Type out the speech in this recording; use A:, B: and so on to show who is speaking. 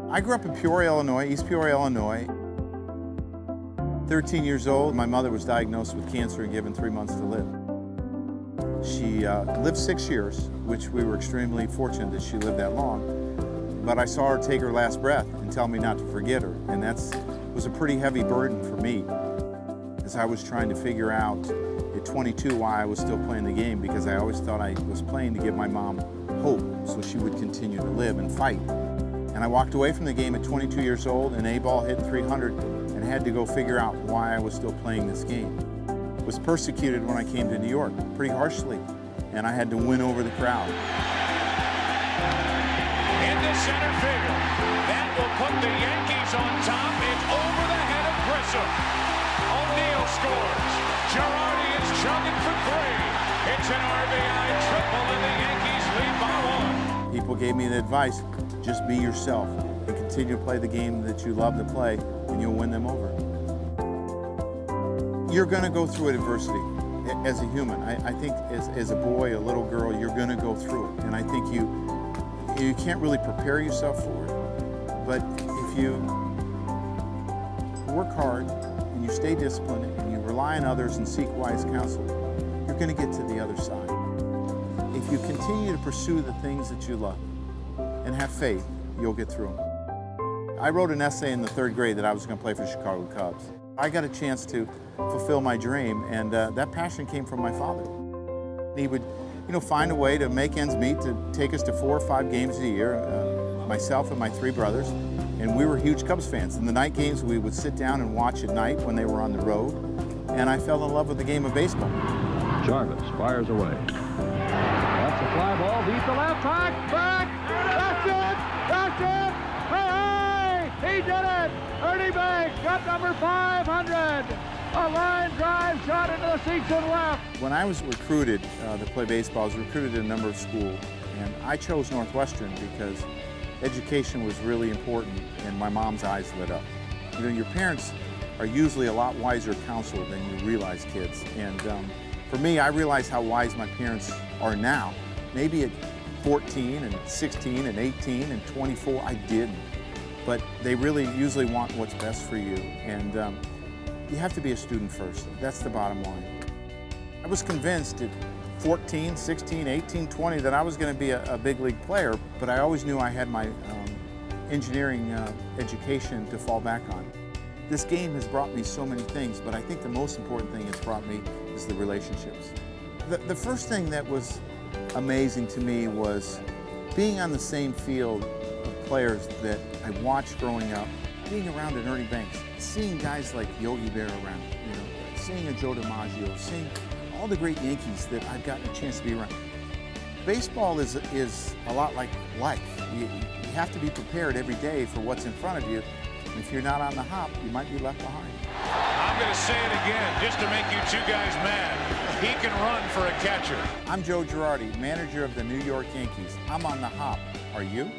A: I grew up in Peoria, Illinois, East Peoria, Illinois. 13 years old, my mother was diagnosed with cancer and given 3 months to live. She lived 6 years, which we were extremely fortunate that she lived that long. But I saw her take her last breath and tell me not to forget her, and that was a pretty heavy burden for me as I was trying to figure out at 22 why I was still playing the game, because I always thought I was playing to give my mom hope so she would continue to live and fight. And I walked away from the game at 22 years old, and A-ball hit 300, and had to go figure out why I was still playing this game. I was persecuted when I came to New York, pretty harshly, and I had to win over the crowd.
B: Into center field. That will put the Yankees on top. It's over the head of Grissom. O'Neill scores. Girardi is chugging for 3. It's an RBI triple, and the Yankees lead by 1.
A: People gave me the advice, just be yourself and continue to play the game that you love to play, and you'll win them over. You're going to go through adversity as a human. I think as a boy, a little girl, you're going to go through it. And I think you can't really prepare yourself for it. But if you work hard and you stay disciplined and you rely on others and seek wise counsel, you're going to get to the other side. If you continue to pursue the things that you love and have faith, you'll get through them. I wrote an essay in the 3rd grade that I was going to play for the Chicago Cubs. I got a chance to fulfill my dream, and that passion came from my father. He would, find a way to make ends meet to take us to 4 or 5 games a year, myself and my 3 brothers, and we were huge Cubs fans. In the night games, we would sit down and watch at night when they were on the road, and I fell in love with the game of baseball.
C: Jarvis fires away. That's a fly ball, deep to left, back, that's it, hey, he did it, Ernie Banks got number 500, a line drive shot into the seats and left.
A: When I was recruited to play baseball, I was recruited at a number of schools, and I chose Northwestern because education was really important, and my mom's eyes lit up. Your parents are usually a lot wiser counsel than you realize, kids, and for me, I realize how wise my parents are now. Maybe at 14 and 16 and 18 and 24, I didn't. But they really usually want what's best for you. And you have to be a student first. That's the bottom line. I was convinced at 14, 16, 18, 20 that I was going to be a big league player, but I always knew I had my engineering education to fall back on. This game has brought me so many things, but I think the most important thing it's brought me is the relationships. The first thing that was amazing to me was being on the same field of players that I watched growing up, being around an Ernie Banks, seeing guys like Yogi Berra around, seeing a Joe DiMaggio, seeing all the great Yankees that I've gotten a chance to be around. Baseball is a lot like life. You have to be prepared every day for what's in front of you. If you're not on the hop, you might be left behind.
B: I'm going to say it again, just to make you 2 guys mad. He can run for a catcher.
A: I'm Joe Girardi, manager of the New York Yankees. I'm on the hop. Are you?